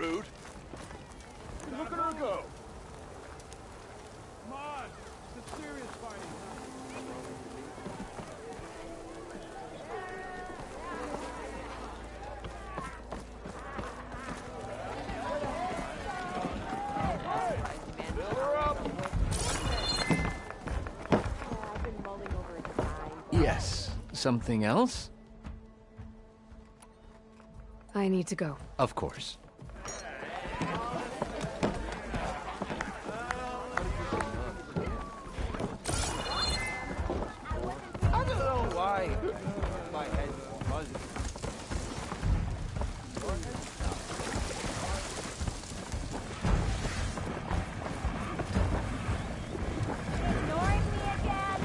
rude. Look at her go. Come on, it's a serious fighting. Fill her up. I've been mulling over a design. Yes. Something else? I need to go. Of course. I don't know why my head buzzes. Ignoring me again?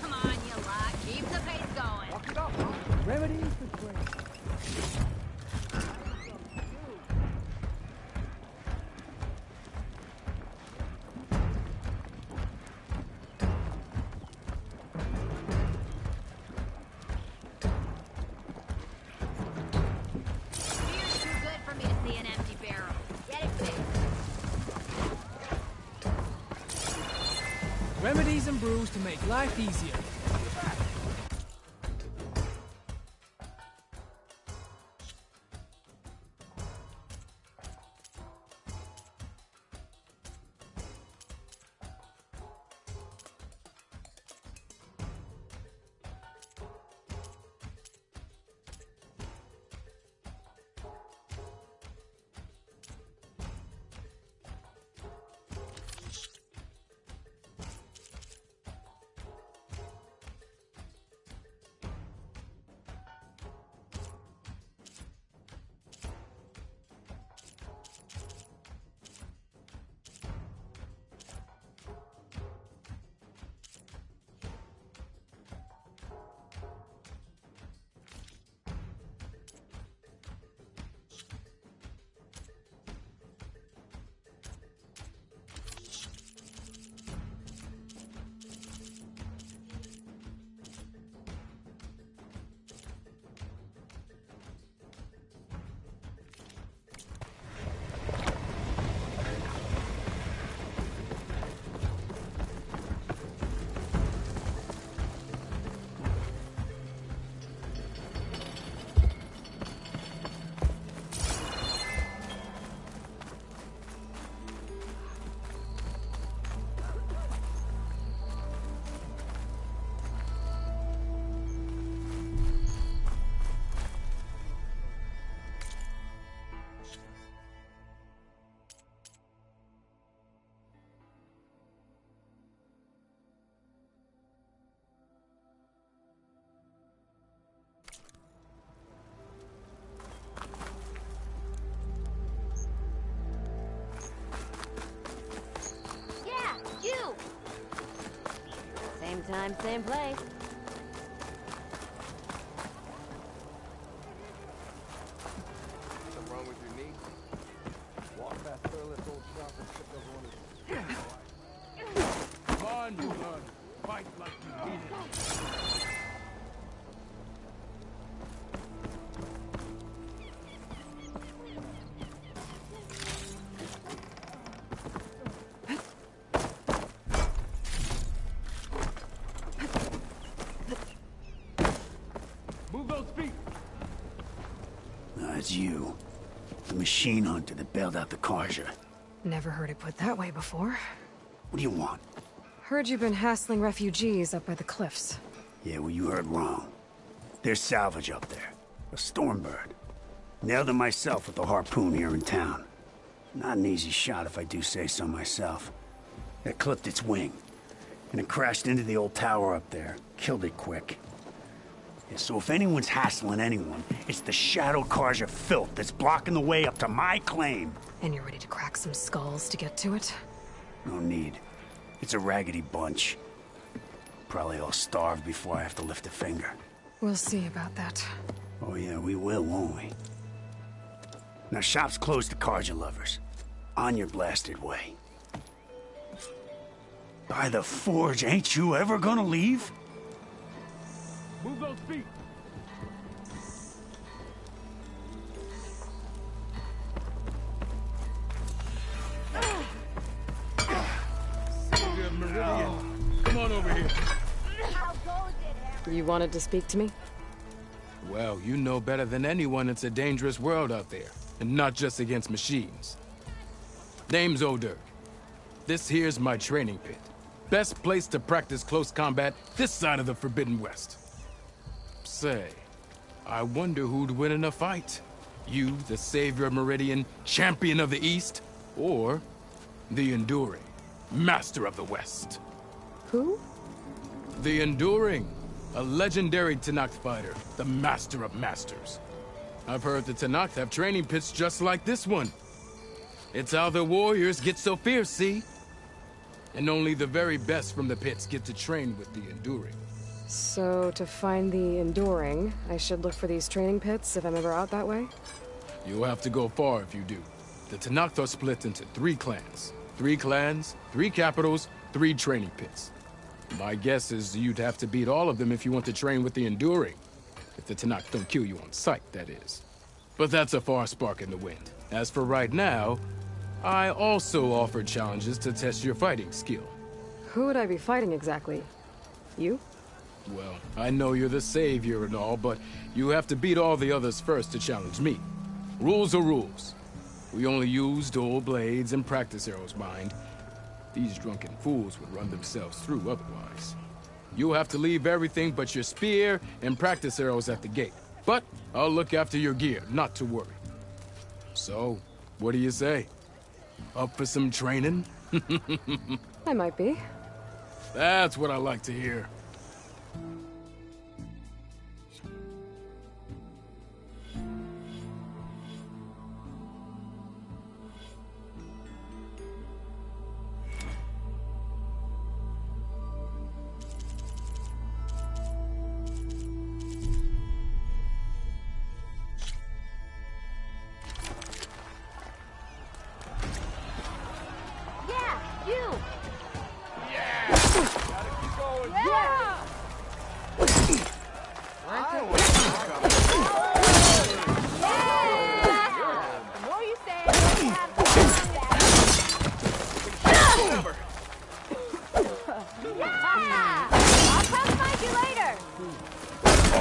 Come on, you lot. Keep the pace going. Walk it up. Remedies the train. Beer's too good for me to see an empty barrel. Get it fixed. Remedies and brews to make life easier. Yeah, you! Same time, same place. Something wrong with your knee? Walk past Thurlet's old shop and slip over one of his... Come on, you blood. Fight like you mean it. Move those feet. It's you. The machine hunter that bailed out the Karja. Never heard it put that way before. What do you want? Heard you've been hassling refugees up by the cliffs. Yeah, well, you heard wrong. There's salvage up there. A Stormbird. Nailed it myself with a harpoon here in town. Not an easy shot if I do say so myself. It clipped its wing. And it crashed into the old tower up there. Killed it quick. Yeah, so if anyone's hassling anyone, it's the Shadow Karja filth that's blocking the way up to my claim. And you're ready to crack some skulls to get to it? No need. It's a raggedy bunch. Probably all starved before I have to lift a finger. We'll see about that. Oh yeah, we will, won't we? Now, shop's closed to Karja lovers. On your blasted way. By the forge, ain't you ever gonna leave? Move those feet. Good Meridian. Come on over here. How goes it, You wanted to speak to me? Well, you know better than anyone it's a dangerous world out there, and not just against machines. Name's O'Dirk. This here's my training pit. Best place to practice close combat this side of the Forbidden West. Say, I wonder who'd win in a fight. You, the savior of Meridian, champion of the East, or the Enduring, master of the West. Who? The Enduring, a legendary Tenakth fighter, the master of masters. I've heard the Tenakth have training pits just like this one. It's how the warriors get so fierce, see? And only the very best from the pits get to train with the Enduring. So, to find the Enduring, I should look for these training pits if I'm ever out that way? You'll have to go far if you do. The Tenakth are split into 3 clans. 3 clans, 3 capitals, 3 training pits. My guess is you'd have to beat all of them if you want to train with the Enduring. If the Tenakth don't kill you on sight, that is. But that's a far spark in the wind. As for right now, I also offer challenges to test your fighting skill. Who would I be fighting exactly? You? Well, I know you're the savior and all, but you have to beat all the others first to challenge me. Rules are rules. We only use dual blades and practice arrows, mind. These drunken fools would run themselves through otherwise. You'll have to leave everything but your spear and practice arrows at the gate. But I'll look after your gear, not to worry. So, what do you say? Up for some training? I might be. That's what I like to hear.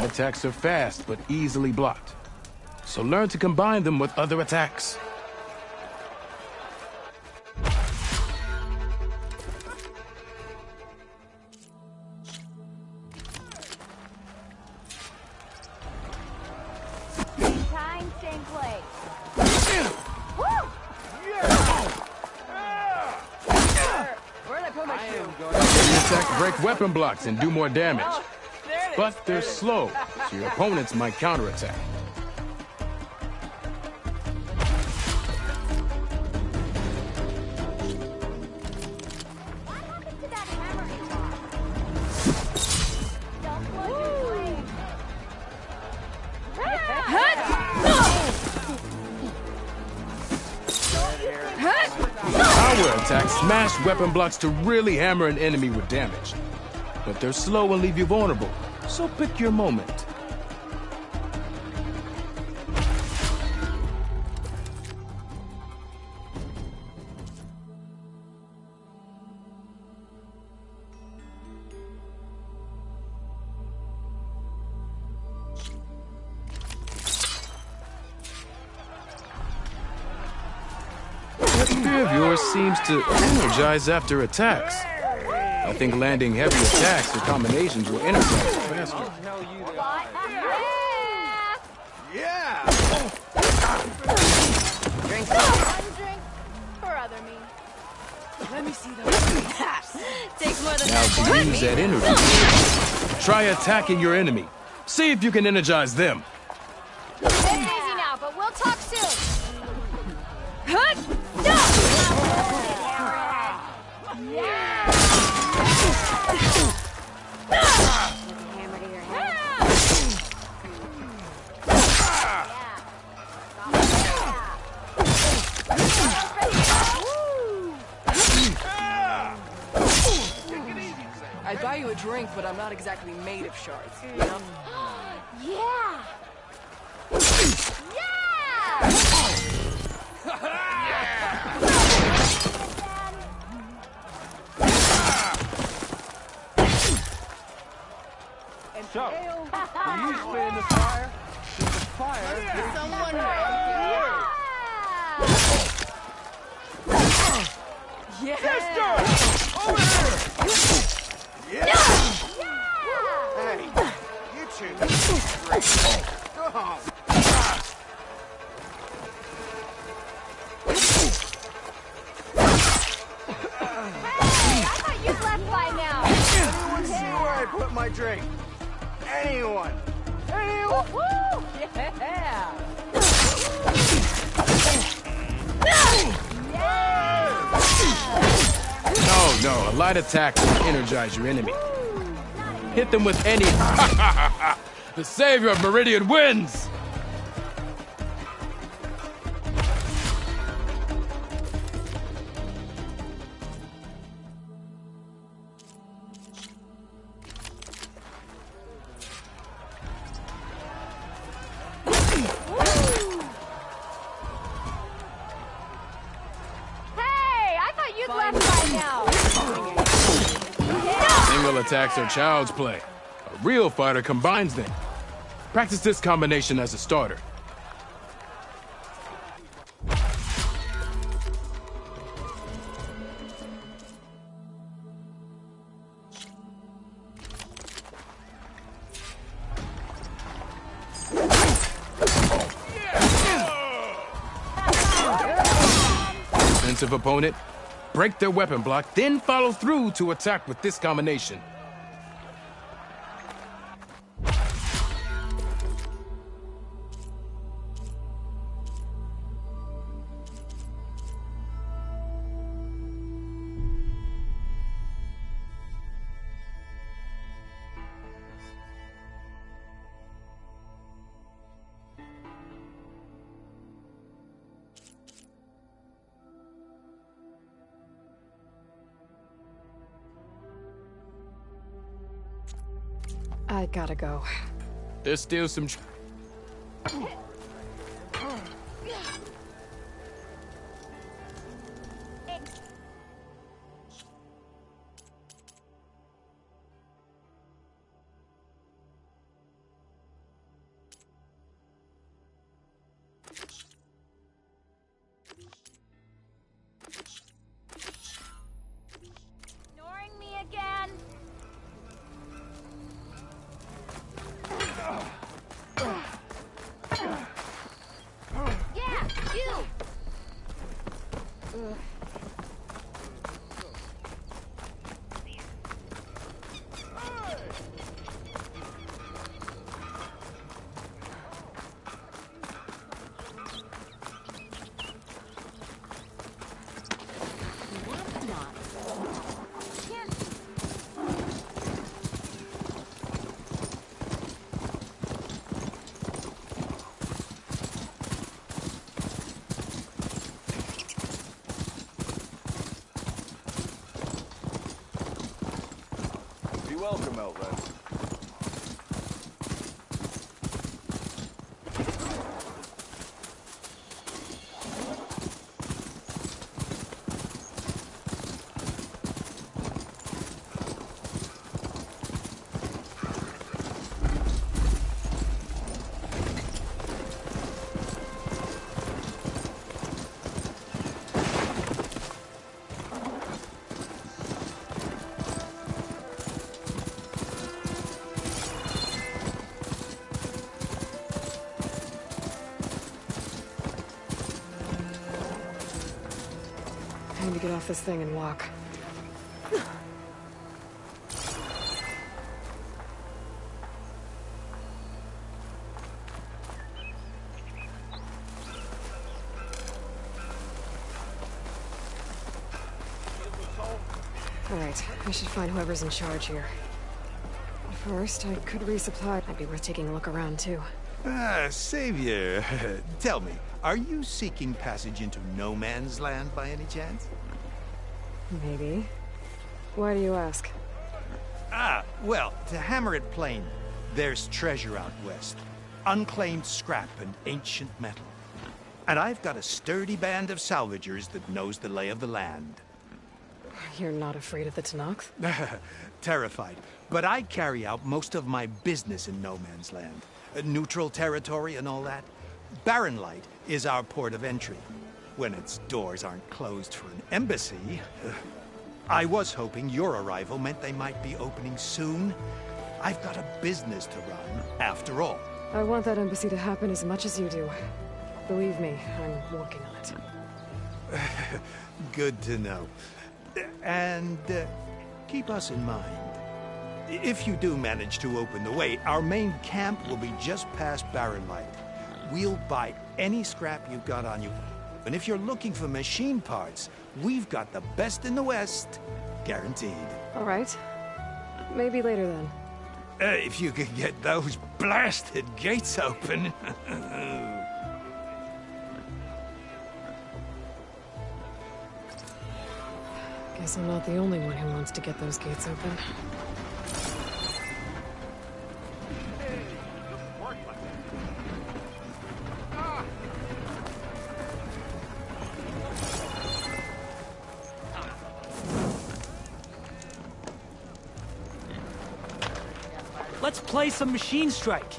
Attacks are fast, but easily blocked. So learn to combine them with other attacks. Time, same place. Where'd I put my shoe? These attacks break weapon blocks and do more damage. But they're slow, so your opponents might counterattack. What happened to that hammer you lost? Don't blow your blade. Power attacks smash weapon blocks to really hammer an enemy with damage. But they're slow and leave you vulnerable, so pick your moment. That spear of yours seems to energize after attacks. I think landing heavy attacks or combinations will energize you faster. Yeah! Drink. One drink for other me. Let me see those. Takes more than Now to use that energy, try attacking your enemy. See if you can energize them. Take it easy now, but we'll talk soon. Hammer to your head. buy you a drink, but I'm not exactly made of shards, you know? Yeah! So, when you spit in the fire, there's a fire. Someone Yeah! Sister! Over here! Yeah! Hey, you two. Go home. I thought you'd left by now. Anyone see where I put my drink? Anyone? Anyone? Woo! Yeah! No, a light attack will energize your enemy. Hit them with any... The savior of Meridian wins! Hey, I thought you'd left by now. Single attacks are child's play. A real fighter combines them. Practice this combination as a starter. Defensive opponent, break their weapon block, then follow through to attack with this combination. I gotta go. There's still some... Ignoring me again. Yeah, you. Be welcome, Outlander. Time to get off this thing and walk. Alright, I should find whoever's in charge here. First, I could resupply. Might be worth taking a look around, too. Savior, tell me, are you seeking passage into no man's land by any chance? Maybe. Why do you ask? Well, to hammer it plain, there's treasure out west. Unclaimed scrap and ancient metal. And I've got a sturdy band of salvagers that knows the lay of the land. You're not afraid of the Tanakh? Terrified. But I carry out most of my business in no man's land. Neutral territory and all that. Barren Light is our port of entry. When its doors aren't closed for an embassy. I was hoping your arrival meant they might be opening soon. I've got a business to run, after all. I want that embassy to happen as much as you do. Believe me, I'm working on it. Good to know. And keep us in mind. If you do manage to open the way, our main camp will be just past Barren Light. We'll buy any scrap you've got on you. And if you're looking for machine parts, we've got the best in the West. Guaranteed. All right. Maybe later then. If you could get those blasted gates open. Guess I'm not the only one who wants to get those gates open. Let's play some Machine Strike.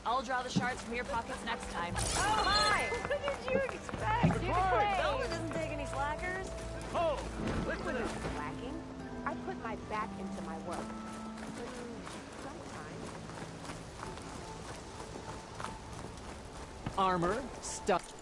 I'll draw the shards from your pockets next time. Oh, hi! What did you expect? You Velvet doesn't take any slackers. Oh, liquid is Slacking? I put my back into my work. Sometimes. Armor, stuff.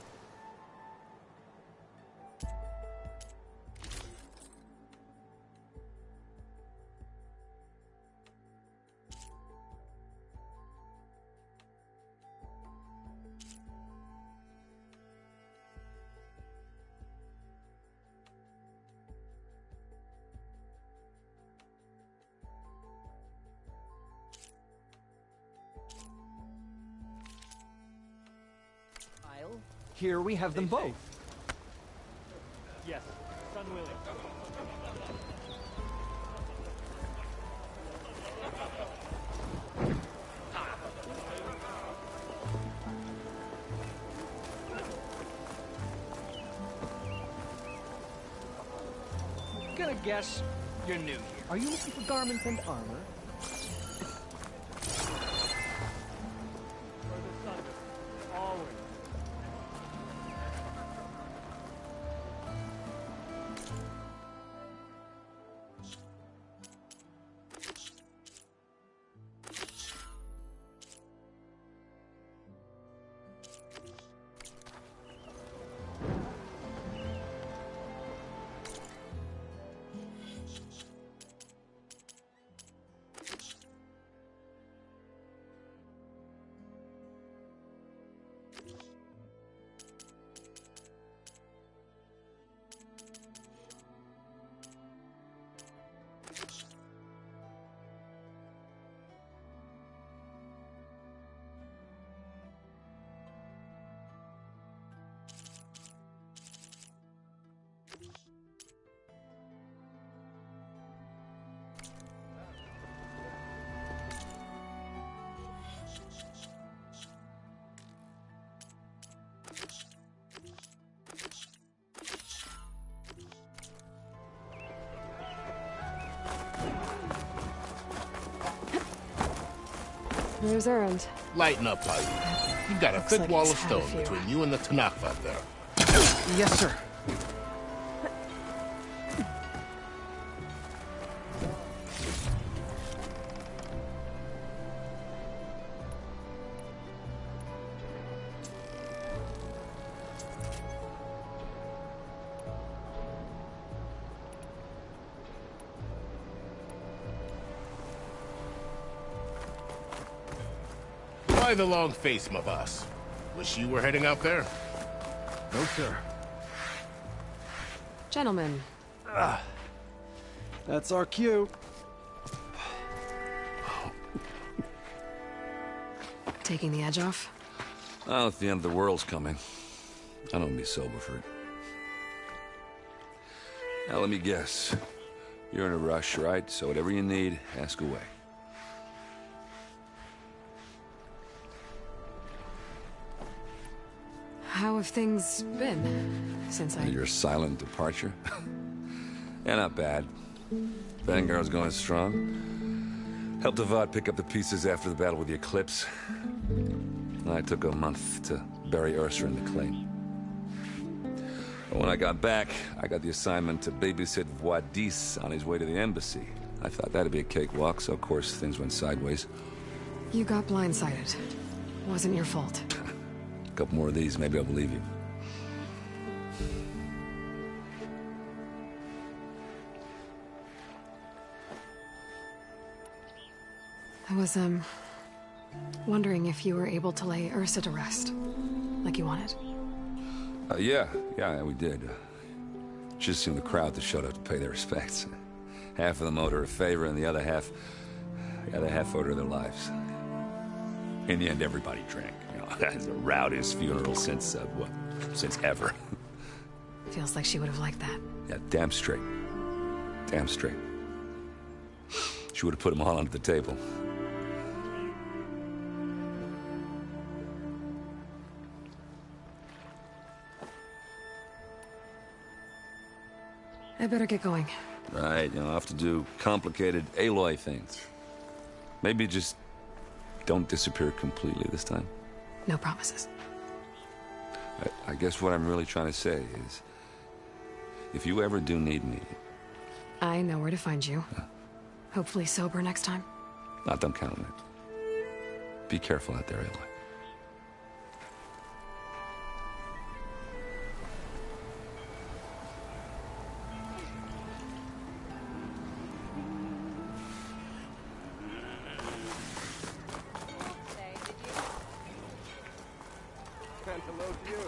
Here we have them both. yes, son willing. Gonna guess you're new here. Are you looking for garments and armor? For the sun, always. There's Errand. Lighten up, buddy. You've got a Looks thick like wall he's of had a stone few. between you and the Tanakh out there. Yes, sir. Why the long face, my boss? Wish you were heading out there? No, sir. Gentlemen, That's our cue. Taking the edge off? Well, if the end of the world's coming, I don't be sober for it. Now, let me guess. You're in a rush, right? So whatever you need, ask away. How have things been since Your silent departure? Yeah, not bad. Vanguard's going strong. Helped Avad pick up the pieces after the battle with the Eclipse. I took a month to bury Ursa in the clay. But when I got back, I got the assignment to babysit Wadis on his way to the embassy. I thought that'd be a cakewalk, so of course things went sideways. You got blindsided. Wasn't your fault. A couple more of these, maybe I'll believe you. I was, wondering if you were able to lay Ursa to rest, like you wanted. Yeah, we did. Just seemed the crowd that showed up to pay their respects. Half of them owed her a favor, and the other half owed her their lives. In the end, everybody drank. You know, that's the rowdiest funeral since ever. Feels like she would have liked that. Yeah, damn straight. Damn straight. She would have put them all under the table. I better get going. Right, I'll have to do complicated Aloy things. Maybe just don't disappear completely this time. No promises. I guess what I'm really trying to say is, if you ever do need me... I know where to find you. Hopefully sober next time. Don't count on it. Be careful out there, Aloy. Hello to you.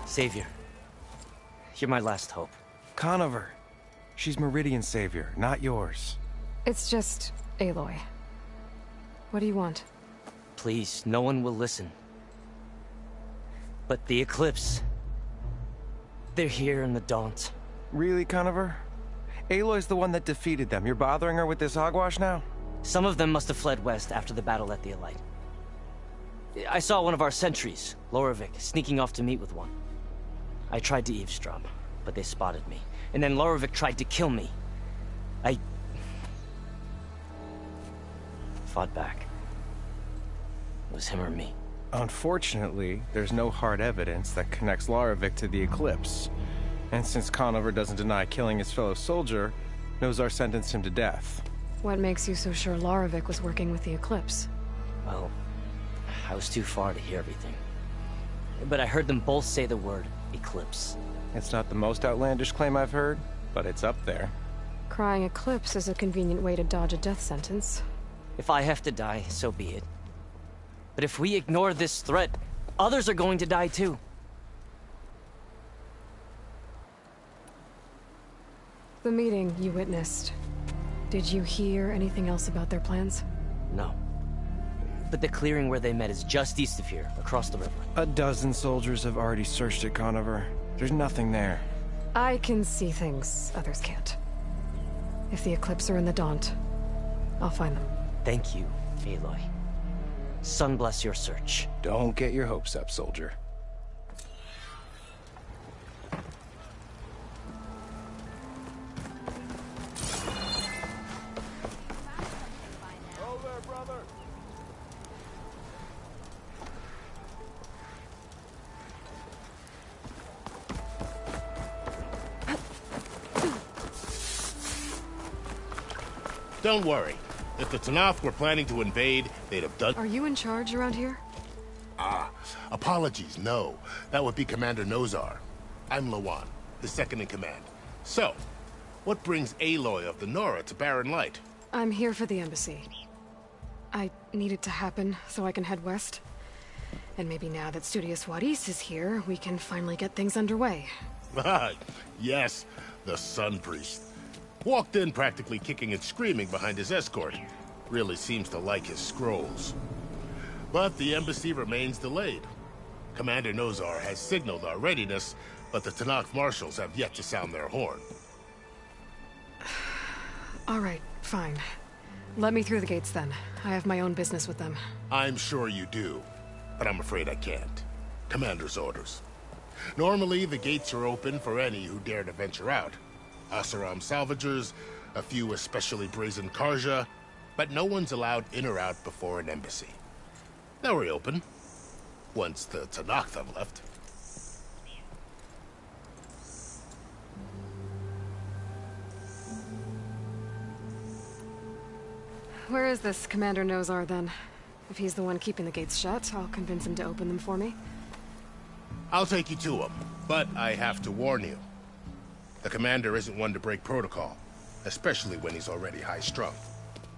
Savior, you're my last hope. Conover. She's Meridian's savior, not yours. It's just Aloy. What do you want? Please, no one will listen. But the Eclipse... they're here in the Daunt. Really, Conover? Aloy's the one that defeated them. You're bothering her with this hogwash now? Some of them must have fled west after the battle at the Aloy. I saw one of our sentries, Lorovic, sneaking off to meet with one. I tried to eavesdrop, but they spotted me. And then Lorovic tried to kill me. I... fought back. It was him or me. Unfortunately, there's no hard evidence that connects Lorovic to the Eclipse. And since Conover doesn't deny killing his fellow soldier, Nozar sentenced him to death. What makes you so sure Lorovic was working with the Eclipse? Well, I was too far to hear everything. But I heard them both say the word Eclipse. It's not the most outlandish claim I've heard, but it's up there. Crying Eclipse is a convenient way to dodge a death sentence. If I have to die, so be it. But if we ignore this threat, others are going to die too. The meeting you witnessed. Did you hear anything else about their plans? No. But the clearing where they met is just east of here, across the river. A dozen soldiers have already searched it, Conover. There's nothing there. I can see things others can't. If the Eclipse are in the Daunt, I'll find them. Thank you, Aloy. Sun bless your search. Don't get your hopes up, soldier. Oh there, brother. Don't worry. If the Tanaf were planning to invade, they'd have done... Are you in charge around here? Apologies, no. That would be Commander Nozar. I'm Lawan, the second in command. So, what brings Aloy of the Nora to Barren Light? I'm here for the embassy. I need it to happen so I can head west And maybe now that Studios Juarez is here, we can finally get things underway. Yes, the Sun Priest. Walked in practically kicking and screaming behind his escort. Really seems to like his scrolls. But the embassy remains delayed. Commander Nozar has signaled our readiness, but the Tanakh marshals have yet to sound their horn. All right, fine. Let me through the gates then. I have my own business with them. I'm sure you do, but I'm afraid I can't. Commander's orders. Normally, the gates are open for any who dare to venture out. Asaram salvagers, a few especially brazen Karja, but no one's allowed in or out before an embassy. They'll reopen, once the Tanakh have left. Where is this Commander Nozar, then? If he's the one keeping the gates shut, I'll convince him to open them for me. I'll take you to him, but I have to warn you. The commander isn't one to break protocol, especially when he's already high-strung.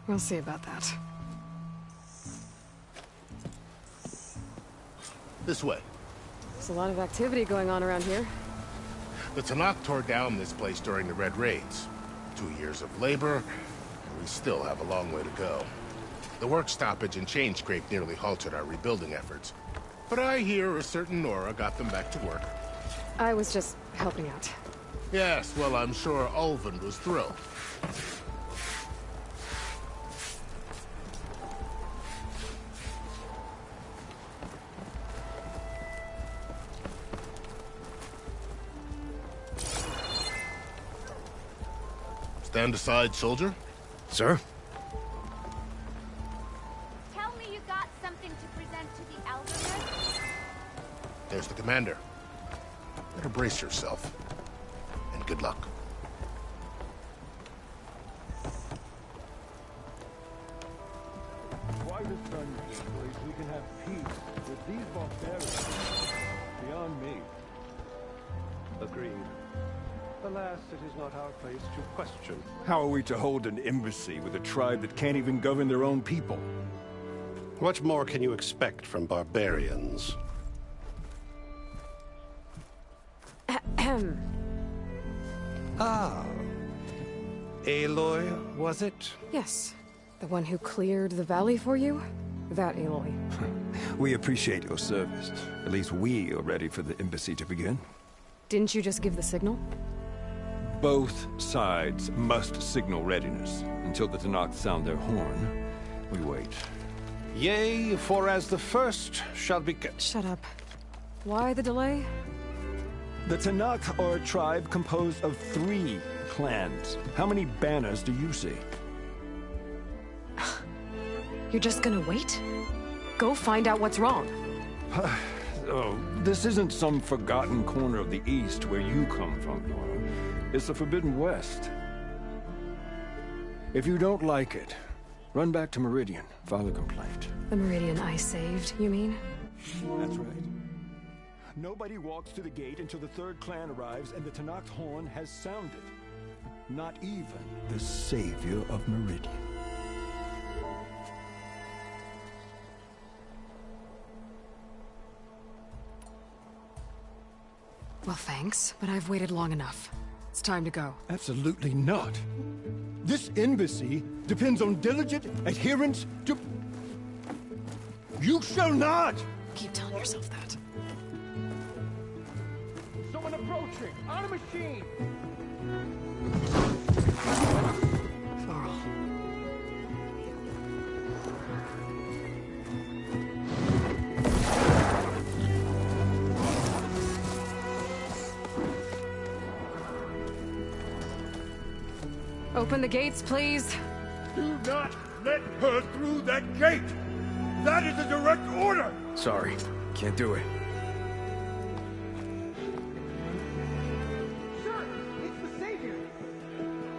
We'll see about that. This way. There's a lot of activity going on around here. The Tanakh tore down this place during the Red Raids. 2 years of labor, and we still have a long way to go. The work stoppage and chain scrape nearly halted our rebuilding efforts. But I hear a certain Nora got them back to work. I was just helping out. Yes, well, I'm sure Ulvund was thrilled. Stand aside, soldier. Sir? Tell me you got something to present to the elders. There's the commander. Better brace yourself. And good luck. Why the sun place we can have peace with these barbarians? Beyond me. Agreed. Alas, it is not our place to question. How are we to hold an embassy with a tribe that can't even govern their own people? What more can you expect from barbarians? Ah. Aloy, was it? Yes. The one who cleared the valley for you? That Aloy. We appreciate your service. At least we are ready for the embassy to begin. Didn't you just give the signal? Both sides must signal readiness. Until the Tanakh sound their horn, we wait. Yea, for as the first shall be... Shut up. Why the delay? The Tanakh are a tribe composed of 3 clans. How many banners do you see? You're just gonna wait? Go find out what's wrong. Oh, this isn't some forgotten corner of the East where you come from, Nora. It's the Forbidden West. If you don't like it, run back to Meridian, file a complaint. The Meridian I saved, you mean? That's right. Nobody walks to the gate until the 3rd clan arrives and the Tanakh horn has sounded. Not even the savior of Meridian. Well, thanks, but I've waited long enough. It's time to go. Absolutely not. This embassy depends on diligent adherence to... You shall not! Keep telling yourself that. Someone approaching! On a machine! Varl. Open the gates, please. Do not let her through that gate! That is a direct order! Sorry, can't do it. Sir, it's the Savior!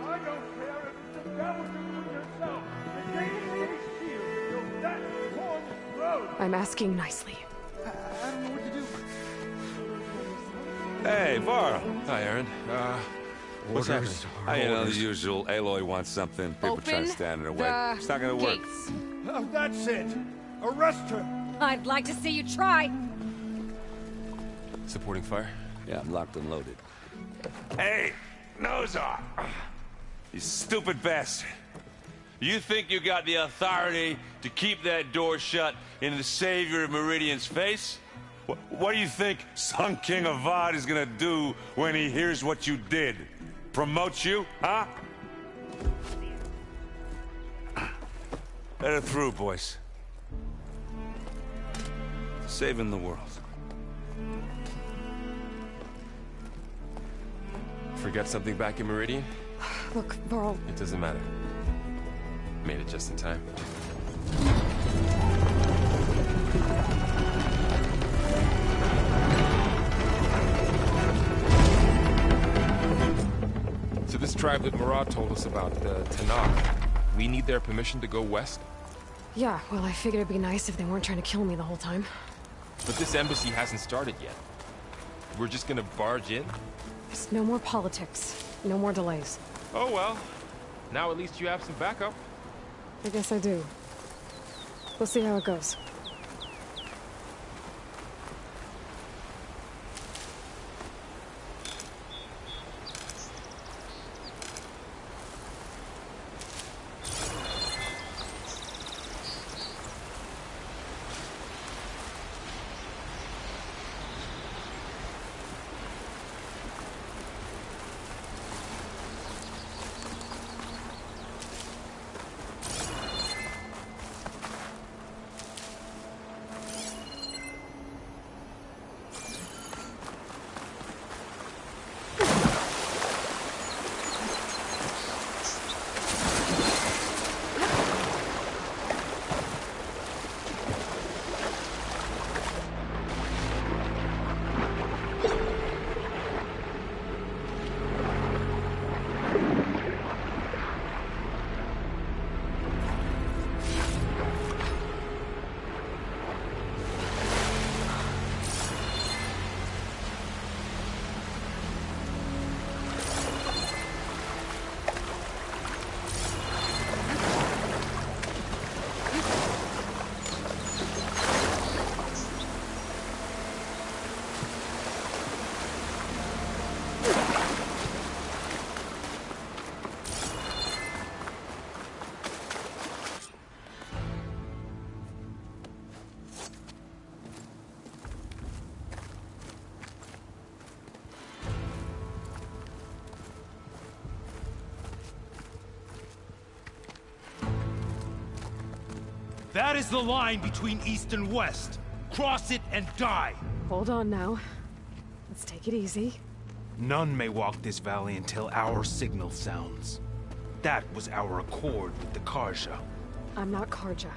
I don't care if it's the devil you do yourself! The gate is sealed till that horn is blown! I'm asking nicely. I don't know what to do. Hey, Varl. Hi, Aaron. What's happening? You know, the usual. Aloy wants something. People try to stand in her way. It's not gonna work. Oh, that's it! Arrest her! I'd like to see you try. Supporting fire? Yeah, I'm locked and loaded. Hey, nose off! You stupid bastard. You think you got the authority to keep that door shut in the Savior of Meridian's face? What do you think Sun King Avad is gonna do when he hears what you did? Promote you, huh? Let it through, boys. Saving the world. Forget something back in Meridian? Look, Varl. It doesn't matter. Made it just in time. So this tribe that Murad told us about, the Tanakh, we need their permission to go west? Yeah, well, I figured it'd be nice if they weren't trying to kill me the whole time. But this embassy hasn't started yet. We're just gonna barge in? There's no more politics. No more delays. Oh well. Now at least you have some backup. I guess I do. We'll see how it goes. That is the line between East and West. Cross it and die. Hold on now. Let's take it easy. None may walk this valley until our signal sounds. That was our accord with the Karja. I'm not Karja.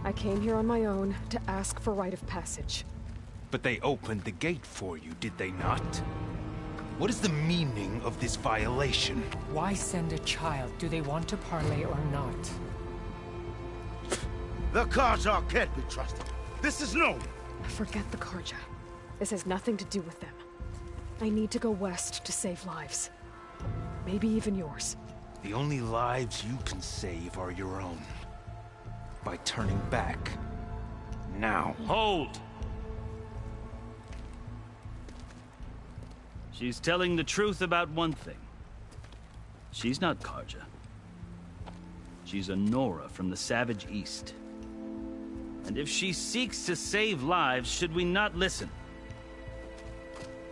I came here on my own to ask for rite of passage. But they opened the gate for you, did they not? What is the meaning of this violation? Why send a child? Do they want to parley or not? The Karja can't be trusted. This is known. Forget the Karja. This has nothing to do with them. I need to go west to save lives. Maybe even yours. The only lives you can save are your own. By turning back. Now. Hold! She's telling the truth about one thing. She's not Karja. She's a Nora from the Savage East. And if she seeks to save lives, should we not listen?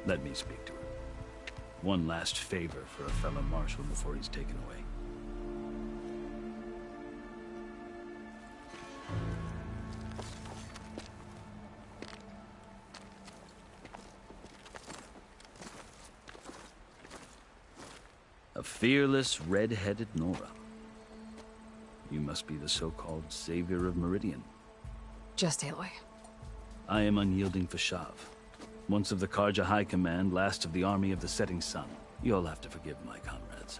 Let me speak to her. One last favor for a fellow marshal before he's taken away. A fearless, red-headed Nora. You must be the so-called Savior of Meridian. Just Aloy. I am unyielding Fashav. Once of the Karja High Command, last of the Army of the Setting Sun. You'll have to forgive my comrades.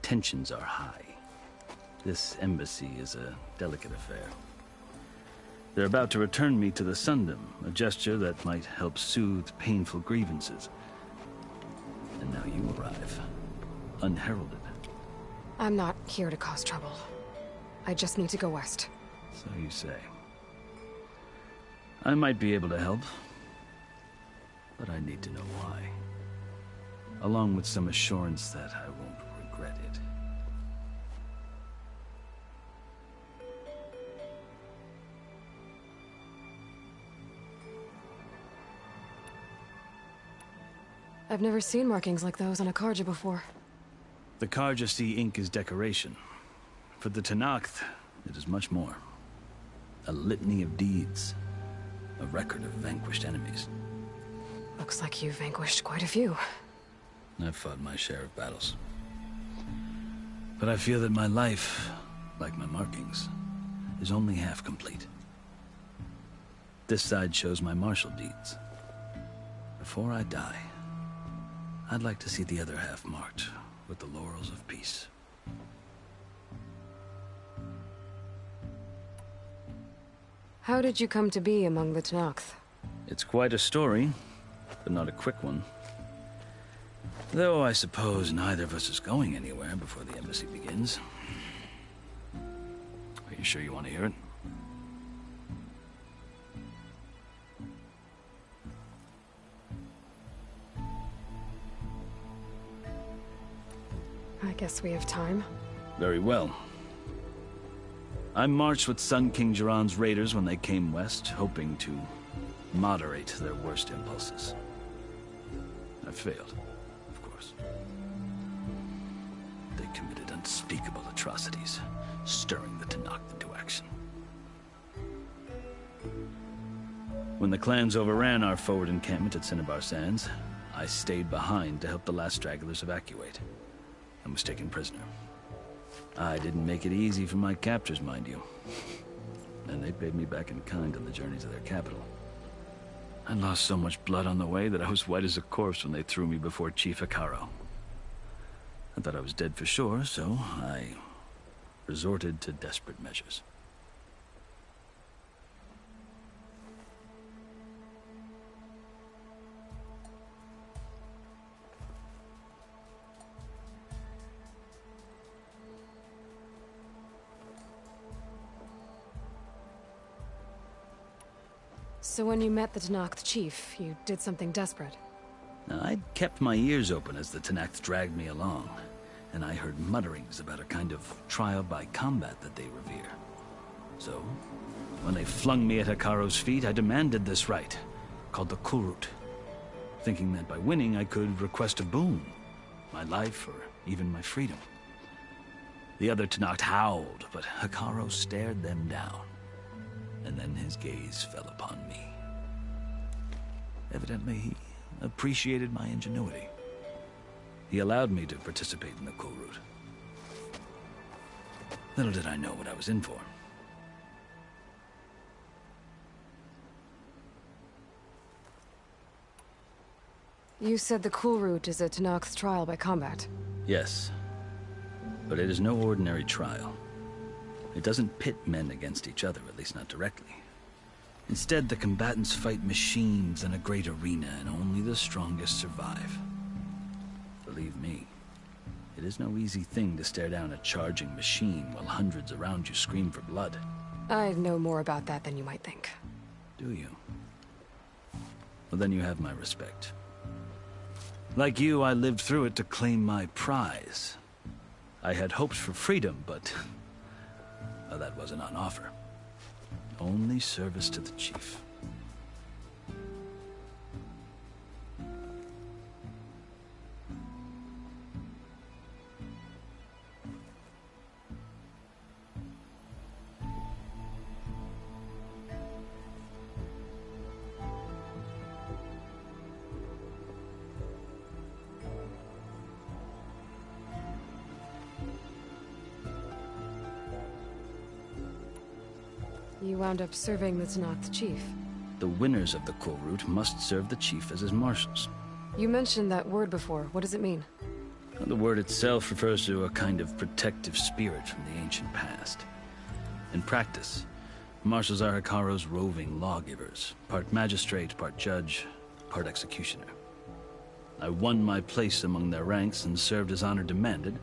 Tensions are high. This embassy is a delicate affair. They're about to return me to the Sundom, a gesture that might help soothe painful grievances. And now you arrive, unheralded. I'm not here to cause trouble. I just need to go west. So you say. I might be able to help, but I need to know why. Along with some assurance that I won't regret it. I've never seen markings like those on a Karja before. The Karja see ink as decoration. For the Tenakth, it is much more. A litany of deeds. A record of vanquished enemies. Looks like you vanquished quite a few. I've fought my share of battles. But I feel that my life, like my markings, is only half complete. This side shows my martial deeds. Before I die, I'd like to see the other half marked with the laurels of peace. How did you come to be among the Tenakth? It's quite a story, but not a quick one. Though I suppose neither of us is going anywhere before the embassy begins. Are you sure you want to hear it? I guess we have time. Very well. I marched with Sun King Jiran's raiders when they came west, hoping to moderate their worst impulses. I failed, of course. They committed unspeakable atrocities, stirring the Tenakth into action. When the clans overran our forward encampment at Cinnabar Sands, I stayed behind to help the last stragglers evacuate, and was taken prisoner. I didn't make it easy for my captors, mind you. And they paid me back in kind on the journey to their capital. I lost so much blood on the way that I was white as a corpse when they threw me before Chief Hekaro. I thought I was dead for sure, so I resorted to desperate measures. So when you met the Tenakth chief, you did something desperate? Now, I'd kept my ears open as the Tenakth dragged me along, and I heard mutterings about a kind of trial by combat that they revere. So, when they flung me at Hekaro's feet, I demanded this right, called the Kulrut, thinking that by winning I could request a boon, my life or even my freedom. The other Tenakth howled, but Hekaro stared them down, and then his gaze fell upon me. Evidently, he appreciated my ingenuity. He allowed me to participate in the Kulrut. Little did I know what I was in for. You said the Kulrut is a Tenakth trial by combat. Yes, but it is no ordinary trial. It doesn't pit men against each other, at least not directly. Instead, the combatants fight machines in a great arena, and only the strongest survive. Believe me, it is no easy thing to stare down a charging machine while hundreds around you scream for blood. I know more about that than you might think. Do you? Well, then you have my respect. Like you, I lived through it to claim my prize. I had hoped for freedom, but well, that wasn't on offer. Only service to the chief. You wound up serving the Tenakth chief. The winners of the Kulrut must serve the chief as his marshals. You mentioned that word before. What does it mean? The word itself refers to a kind of protective spirit from the ancient past. In practice, marshals are Hekaro's roving lawgivers, part magistrate, part judge, part executioner. I won my place among their ranks and served as honor demanded,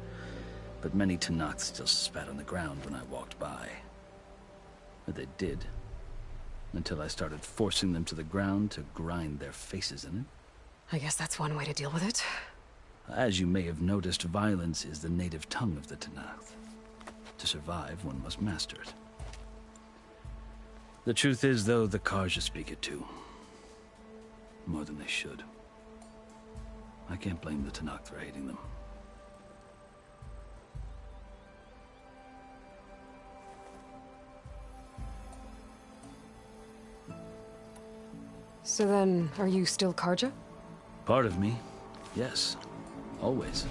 but many Tenakth still spat on the ground when I walked by. But they did. until I started forcing them to the ground to grind their faces in it. I guess that's one way to deal with it. As you may have noticed, violence is the native tongue of the Tanakh. To survive, one must master it. The truth is, though, the Karja speak it too. More than they should. I can't blame the Tanakh for hating them. So then, are you still Karja? Part of me, yes. Always.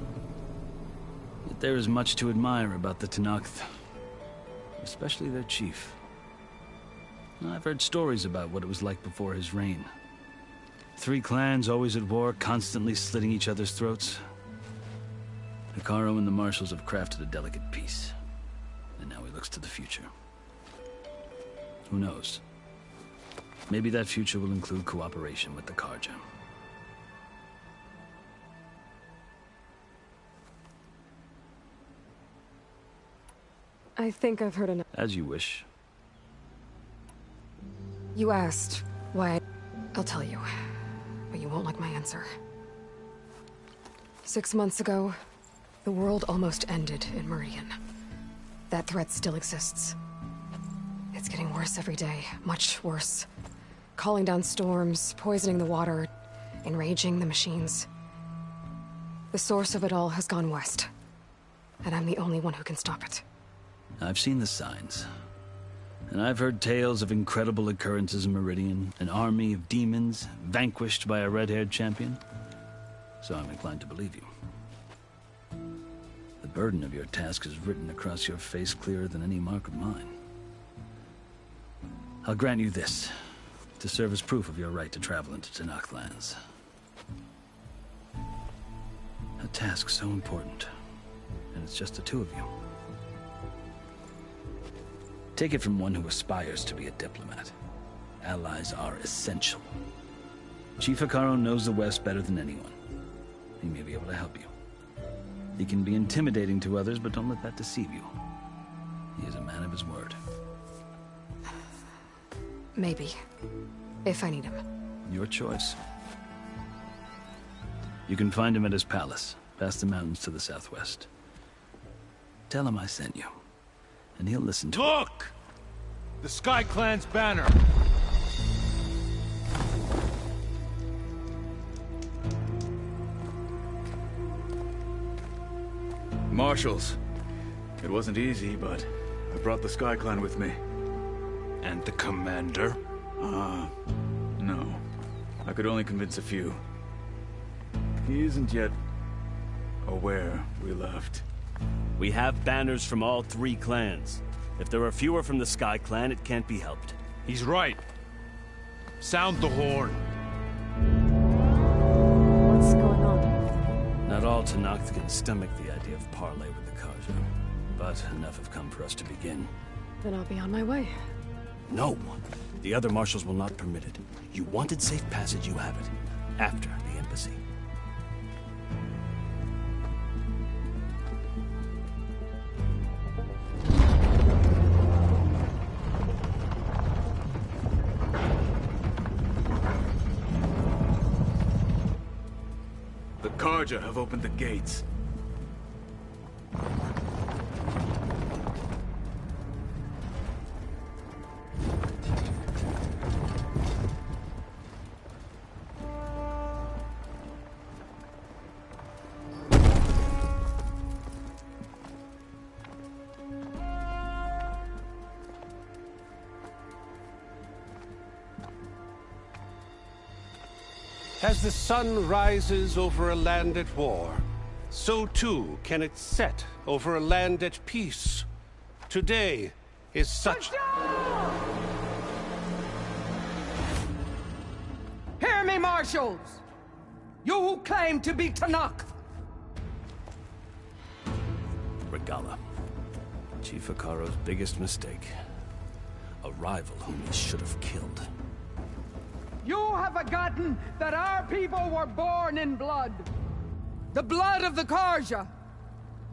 Yet there is much to admire about the Tanakh, especially their chief. I've heard stories about what it was like before his reign. 3 clans always at war, constantly slitting each other's throats. Hekarro and the Marshals have crafted a delicate peace, and now he looks to the future. Who knows? Maybe that future will include cooperation with the Karja. I think I've heard enough. As you wish. You asked why I'll tell you, but you won't like my answer. 6 months ago, the world almost ended in Meridian. That threat still exists. It's getting worse every day, much worse. Calling down storms, poisoning the water, enraging the machines. The source of it all has gone west, and I'm the only one who can stop it. I've seen the signs. And I've heard tales of incredible occurrences in Meridian, an army of demons vanquished by a red-haired champion. So I'm inclined to believe you. The burden of your task is written across your face clearer than any mark of mine. I'll grant you this, to serve as proof of your right to travel into Tanakh lands. A task so important, and it's just the 2 of you. Take it from one who aspires to be a diplomat. Allies are essential. Chief Hekarro knows the West better than anyone. He may be able to help you. He can be intimidating to others, but don't let that deceive you. He is a man of his word. Maybe. If I need him. Your choice. You can find him at his palace, past the mountains to the southwest. Tell him I sent you, and he'll listen to Look! The Sky Clan's banner! Marshals. It wasn't easy, but I brought the Sky Clan with me. And the commander? No. I could only convince a few. He isn't yet aware we left. We have banners from all 3 clans. If there are fewer from the Sky Clan, it can't be helped. He's right. Sound the horn. What's going on? Not all Tanakh can stomach the idea of parley with the Karja, but enough have come for us to begin. Then I'll be on my way. No! The other marshals will not permit it. You wanted safe passage, you have it. After the embassy. The Karja have opened the gates. As the sun rises over a land at war, so too can it set over a land at peace. Today is such... Hear me, marshals! You who claim to be Tanakh! Regala. Chief Hekarro's biggest mistake. A rival whom he should have killed. You have forgotten that our people were born in blood. The blood of the Karja.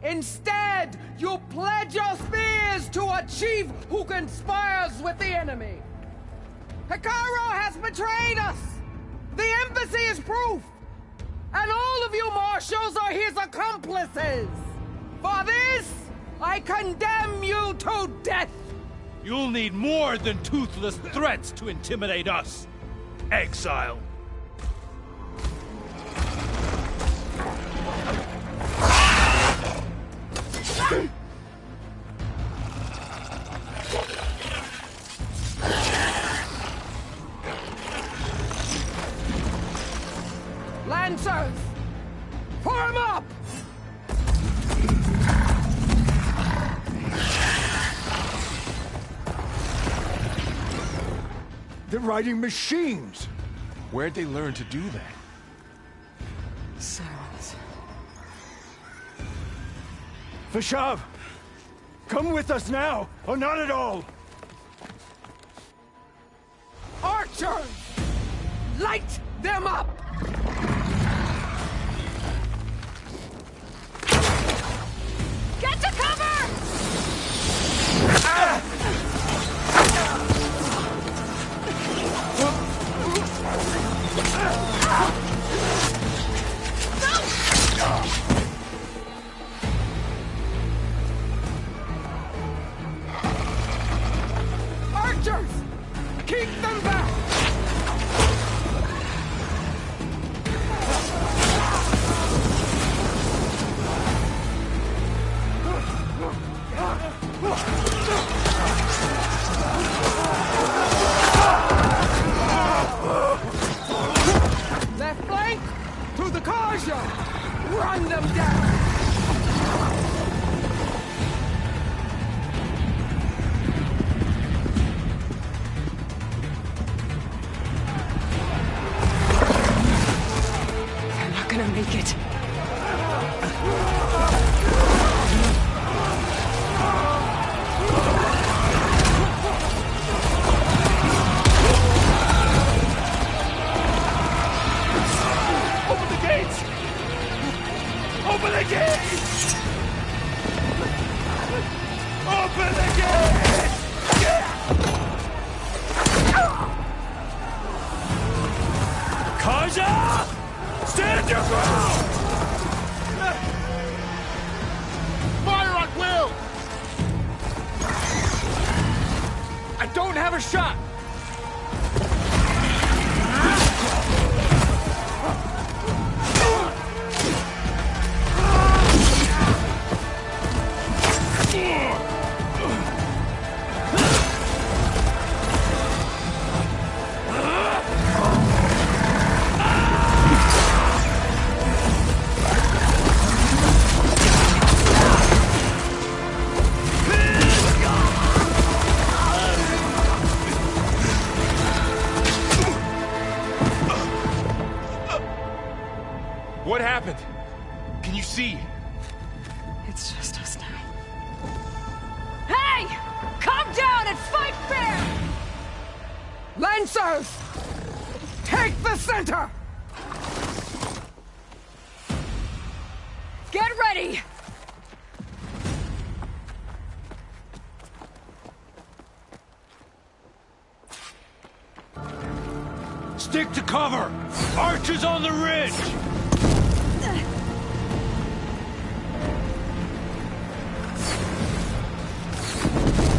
Instead, you pledge your spears to a chief who conspires with the enemy. Hikaru has betrayed us! The embassy is proof! And all of you marshals are his accomplices! For this, I condemn you to death! You'll need more than toothless threats to intimidate us. Exile. Lancers! Form up! They're riding machines! Where'd they learn to do that? Silence. Vashav! Come with us now, or not at all! Archers! Light them up! Get to cover! Archers! Keep them back! Left flank! To the Karja! Run them down! They're not gonna make it. Open the gates! Open the gates! Open the gates! Kaja! Stand your ground! Fire at will! I don't have a shot! What happened? Can you see? It's just us now. Hey! Calm down and fight fair! Lancers! Take the center! Get ready! Stick to cover! Archers on the ridge!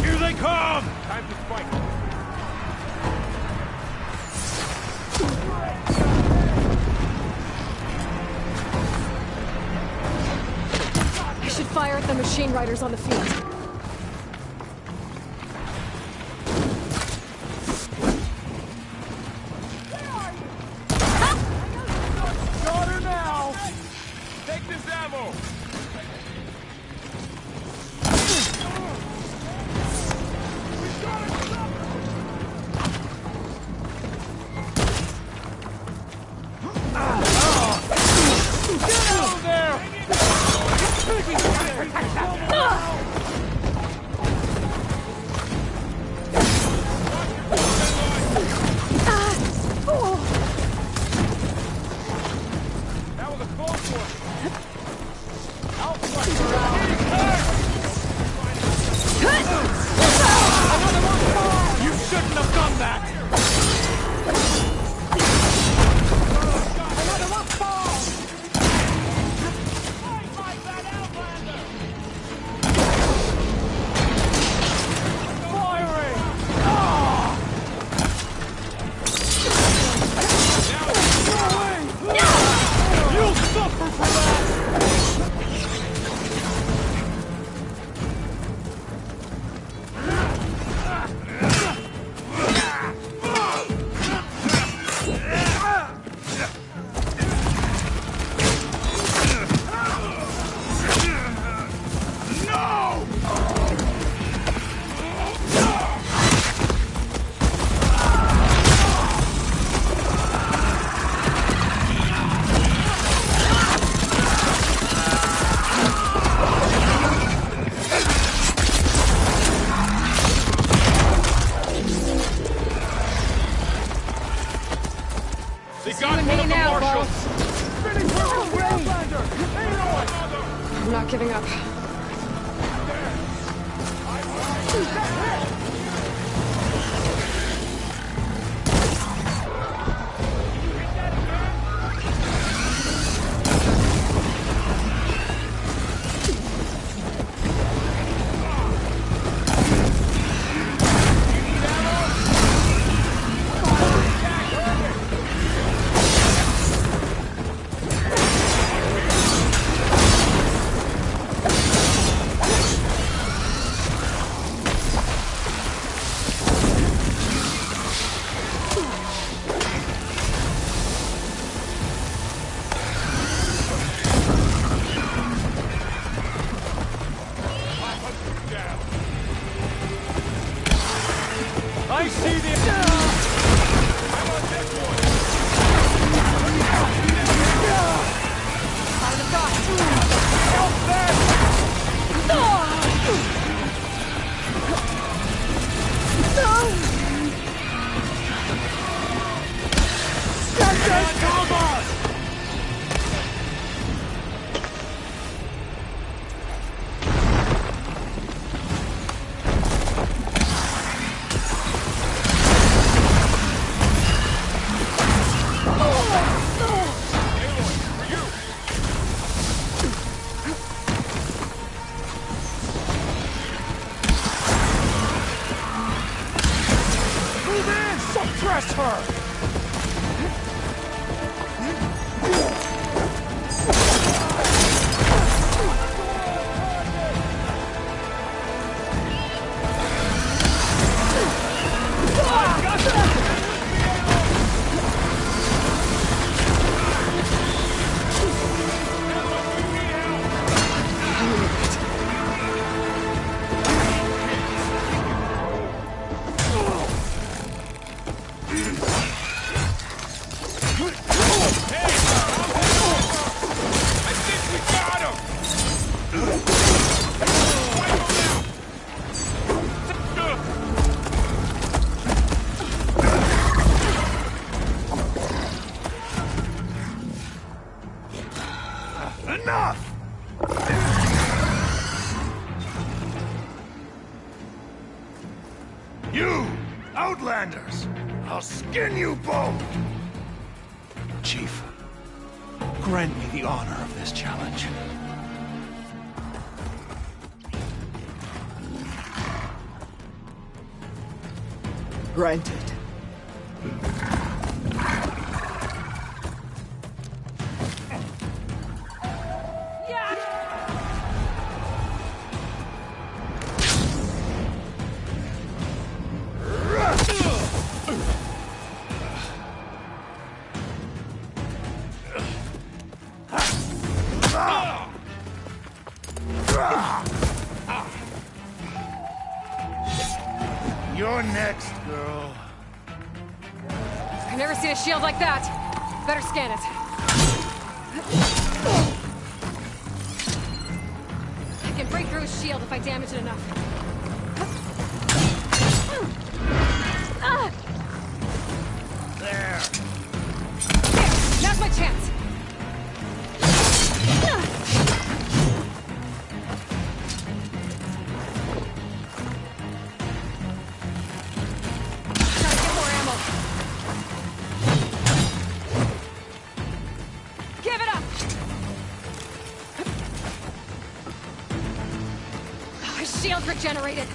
Here they come! Time to fight. I should fire at the machine riders on the field. Got her now! Take this ammo! Get out there! That was a close one. You shouldn't have done that! I'm not giving up. I see the... I'm on that one. Out of the thought. Help them! Suppress her! Enough! You, Outlanders! I'll skin you both! Chief, grant me the honor of this challenge. Granted. You're next, girl. I've never seen a shield like that. Better scan it. I can break through his shield if I damage it enough. There. There! Now's my chance! Shield regenerated.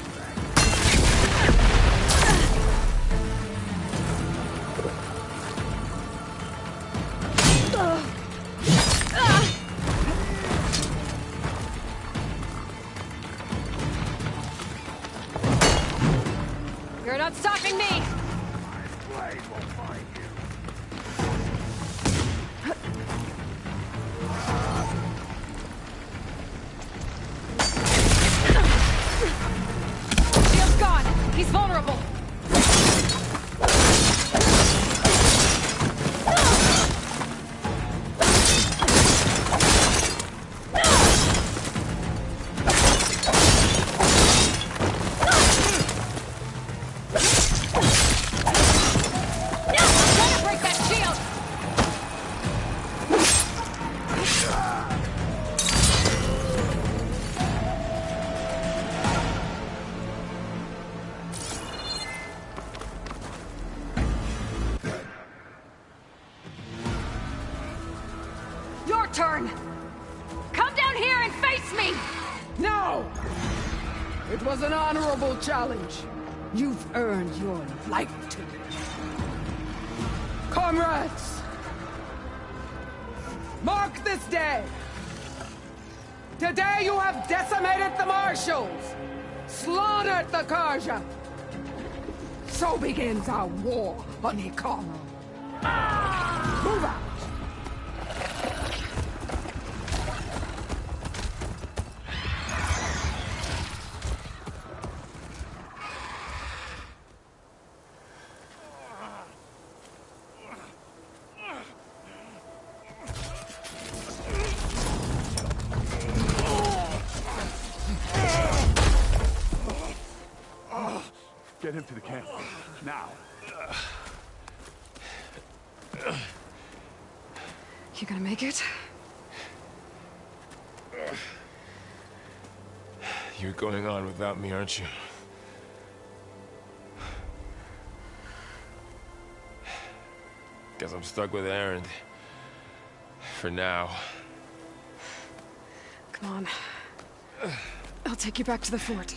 You're not stopping me. Blade will find you. Shield's gone. He's vulnerable. turn! Come down here and face me! No! It was an honorable challenge. You've earned your life to me. Comrades! Mark this day! Today you have decimated the Marshals! Slaughtered the Karja! So begins our war on Ikara. Move out! Get him to the camp. Now. You gonna make it? You're going on without me, aren't you? Guess I'm stuck with Erend. For now. Come on. I'll take you back to the fort.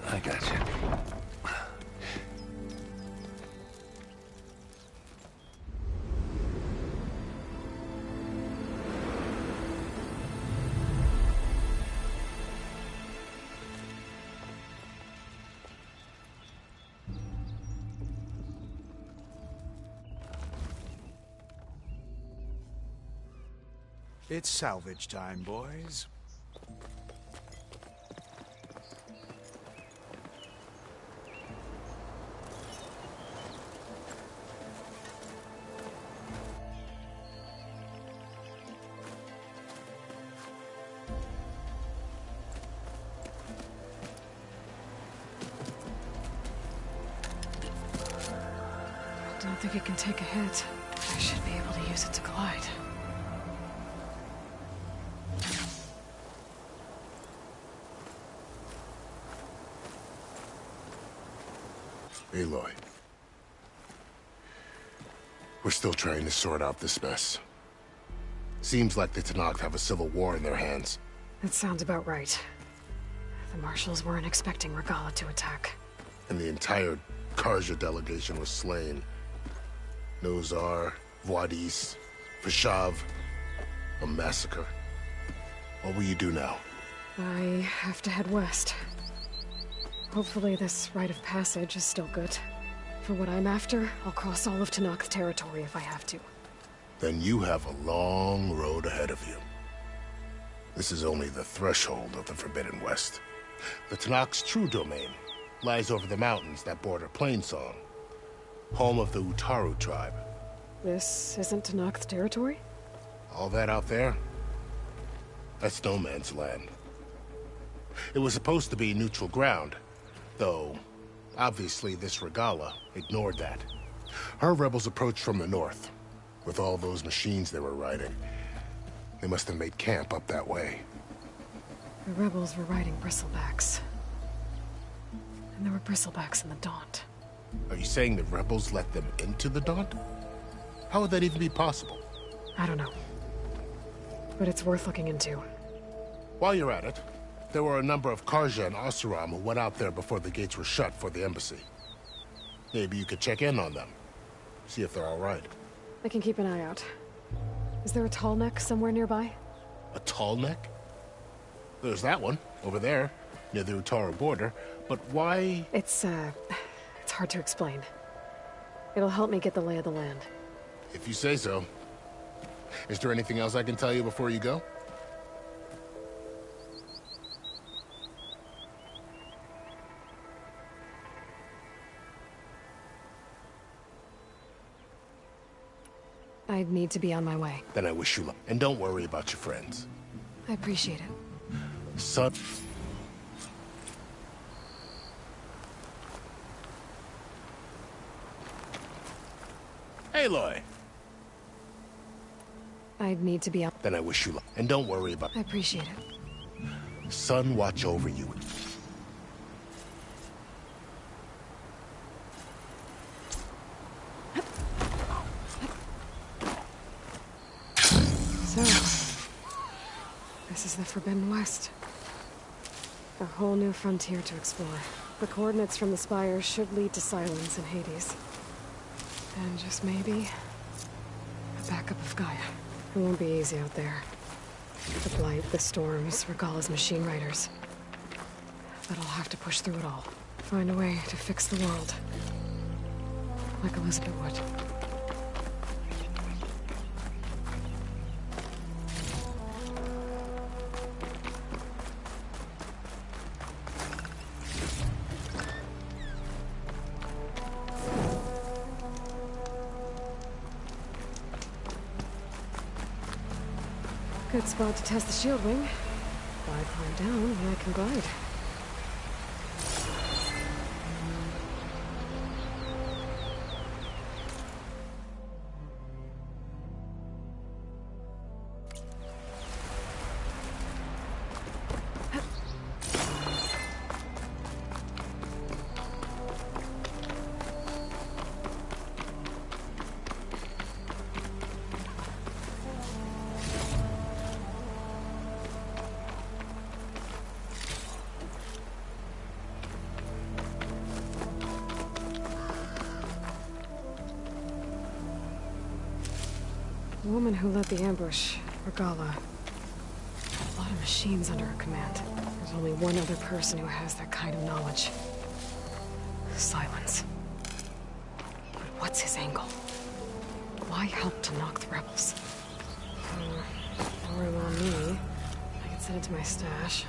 I got you. It's salvage time, boys. I don't think it can take a hit. I should be able to use it to glide. Aloy. We're still trying to sort out this mess. Seems like the Tenakth have a civil war in their hands. That sounds about right. The Marshals weren't expecting Regala to attack. And the entire Karja delegation was slain. Nozar, Voidis, Fashav. A massacre. What will you do now? I have to head west. Hopefully this rite of passage is still good. For what I'm after, I'll cross all of Tenakth territory if I have to. Then you have a long road ahead of you. This is only the threshold of the Forbidden West. The Tenakth's true domain lies over the mountains that border Plainsong, home of the Utaru tribe. This isn't Tenakth territory? All that out there? That's no man's land. It was supposed to be neutral ground, though obviously this Regala ignored that. Her rebels approached from the north, with all those machines they were riding. They must have made camp up that way. The rebels were riding bristlebacks. And there were bristlebacks in the Daunt. Are you saying the rebels let them into the Daunt? How would that even be possible? I don't know. But it's worth looking into. While you're at it, there were a number of Karja and Oseram who went out there before the gates were shut for the embassy. Maybe you could check in on them. See if they're all right. I can keep an eye out. Is there a tall neck somewhere nearby? A tall neck? There's that one, over there, near the Utaru border. But why? It's hard to explain. It'll help me get the lay of the land. If you say so. Is there anything else I can tell you before you go? I need to be on my way. Then I wish you luck. And don't worry about your friends. I appreciate it. Son... Aloy. I'd need to be up. Then I wish you luck. And don't worry about I appreciate it. Sun watch over you. So, this is the Forbidden West. A whole new frontier to explore. The coordinates from the spire should lead to Silence and Hades. And just maybe, a backup of Gaia. It won't be easy out there. The Blight, the Storms, Regala's machine riders. But I'll have to push through it all. Find a way to fix the world. Like Elizabeth would. Good spot to test the shield wing. Why climb down when I can glide? The woman who led the ambush, Regala. A lot of machines under her command. There's only one other person who has that kind of knowledge. Silence. But what's his angle? Why help to knock the rebels? No room on me. I can send it to my stash.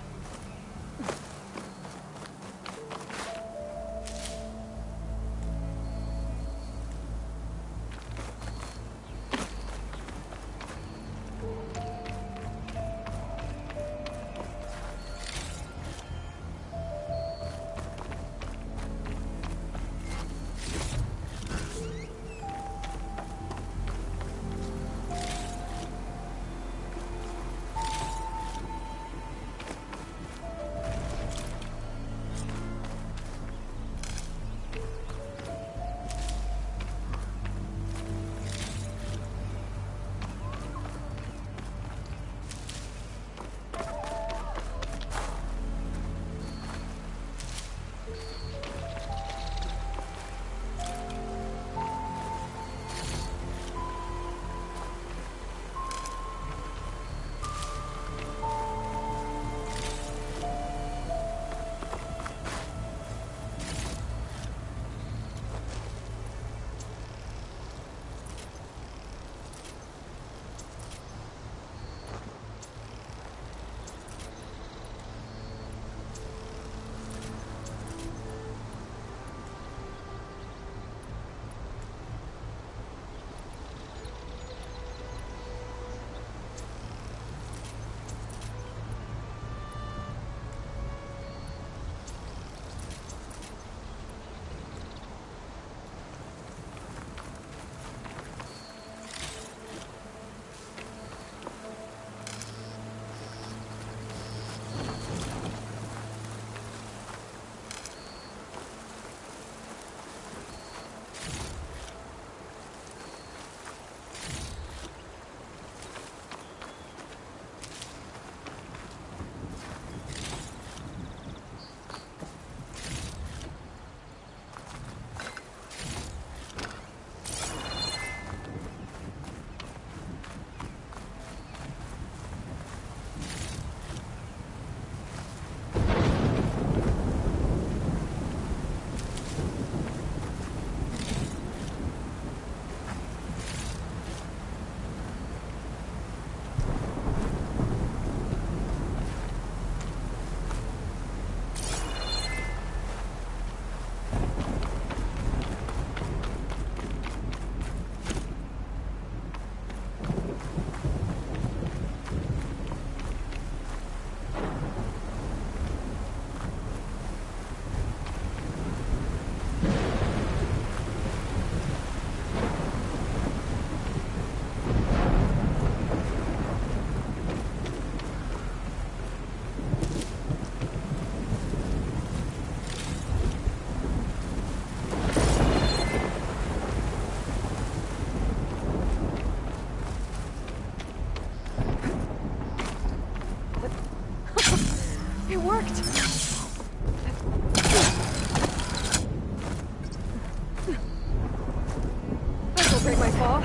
break my fall?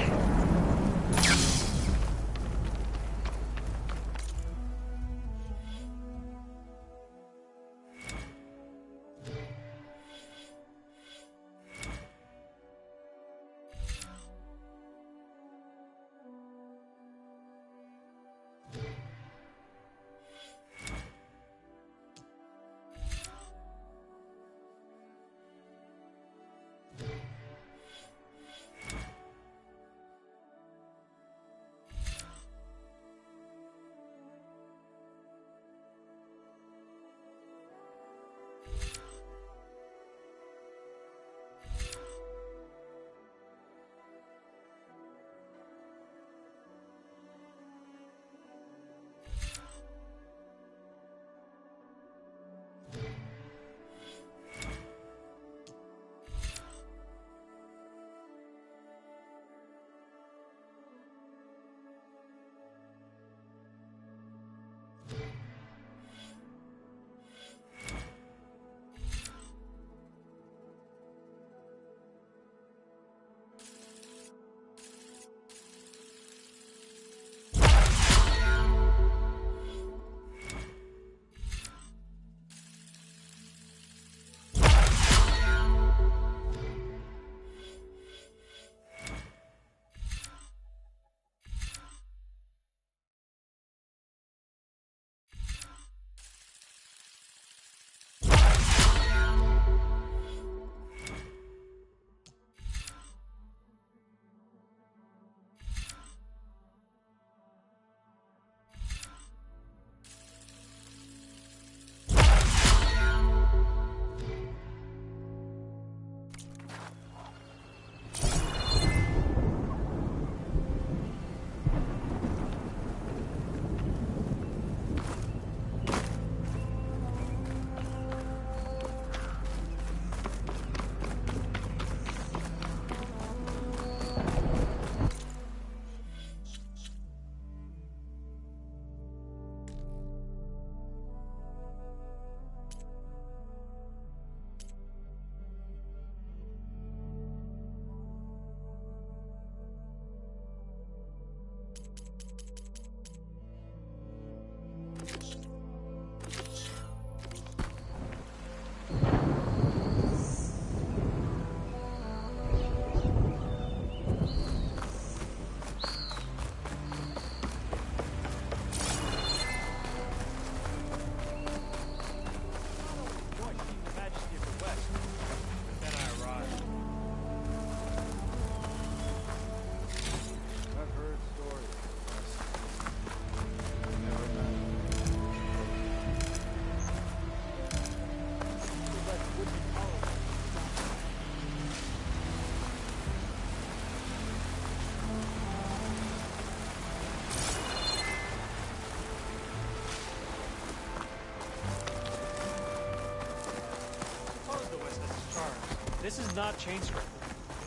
This is not chain script.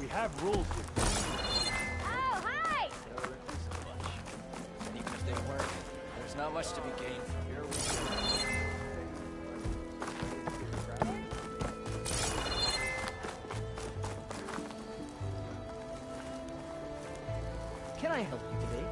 We have rules here. Oh, hi! And even if they weren't, there's not much to be gained from here. Can I help you today?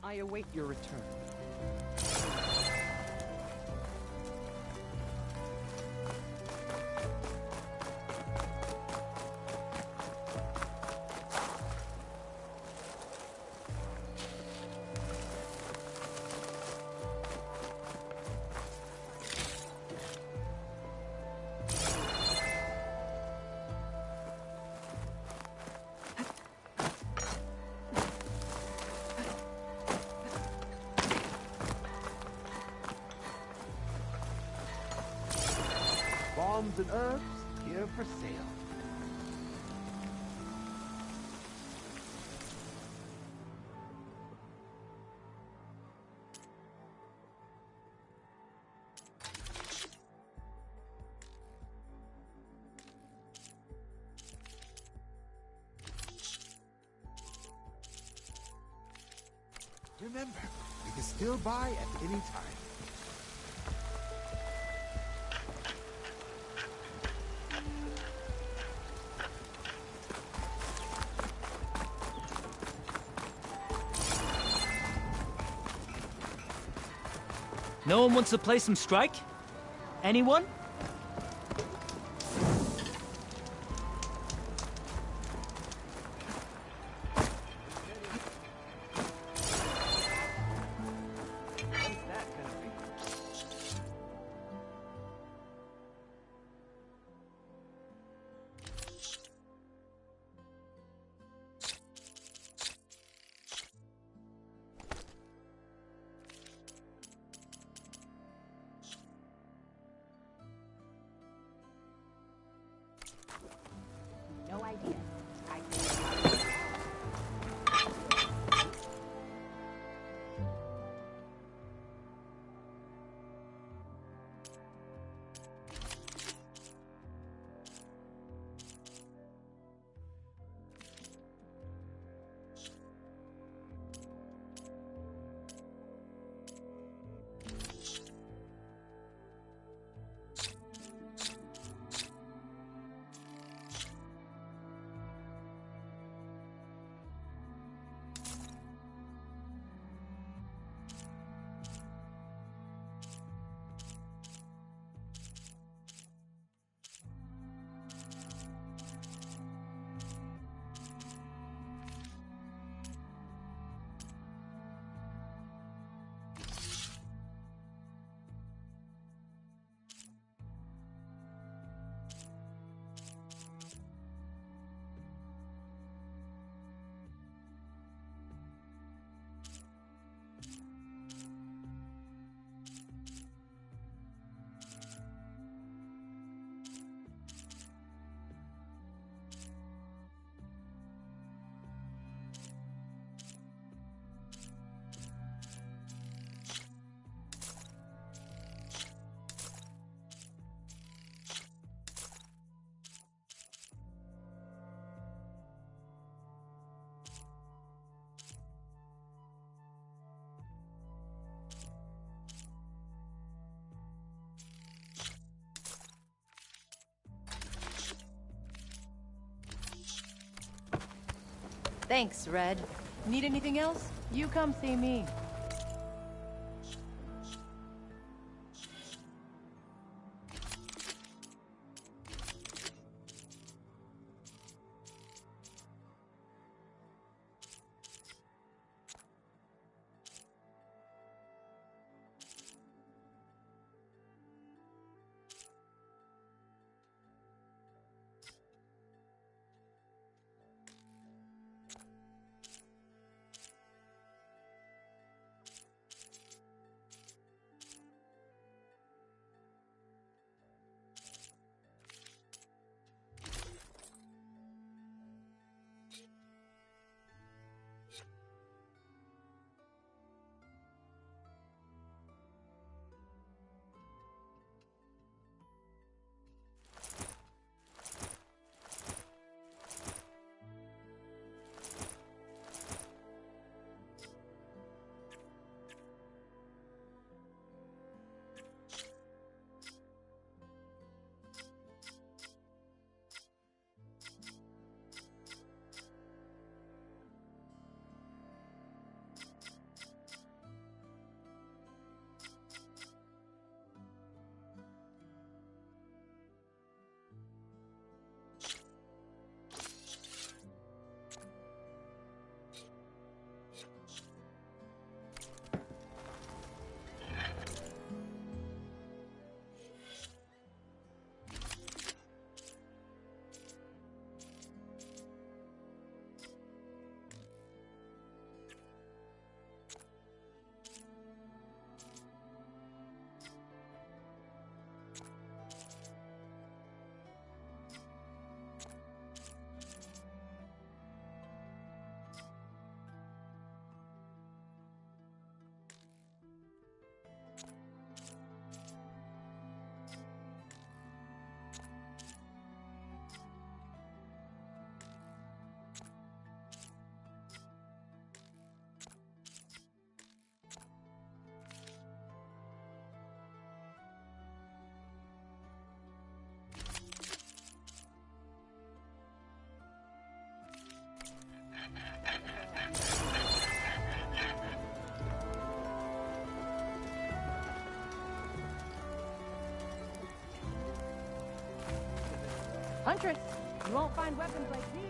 I await your return. potions and herbs here for sale. Remember, you can still buy at any time. No one wants to play some Strike? Anyone? No idea. Thanks, Red. Need anything else? You come see me. Huntress, you won't find weapons like these.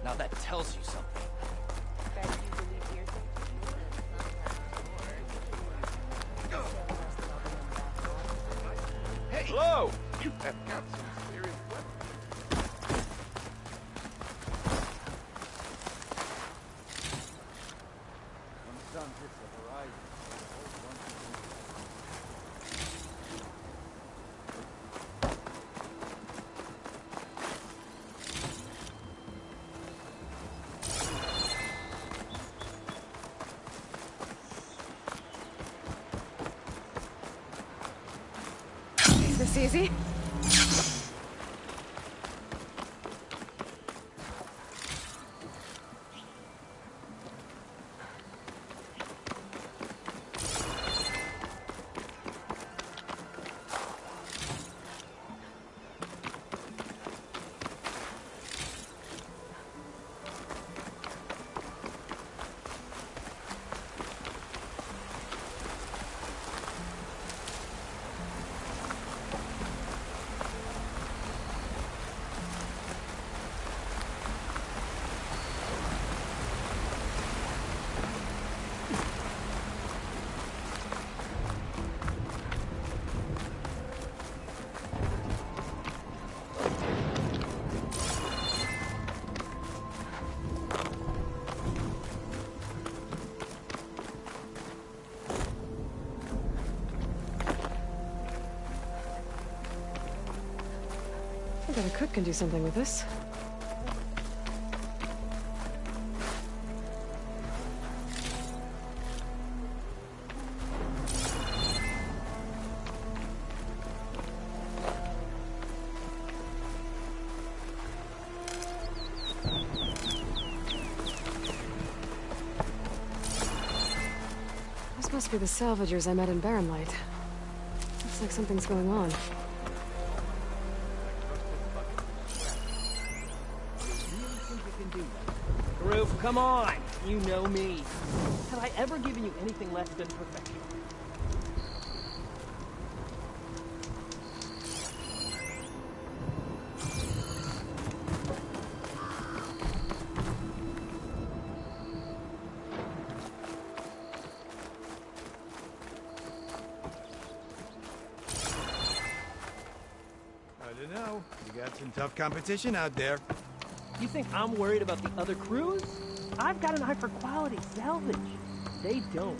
Now that tells you something. Hey! Hello! You have got some serious weapons. When the sun hits the horizon, Is this easy? I bet a cook can do something with this. This must be the salvagers I met in Barren Light. Looks like something's going on. Roof, come on! You know me. Have I ever given you anything less than perfection? I don't know. You got some tough competition out there. You think I'm worried about the other crews? I've got an eye for quality salvage. They don't.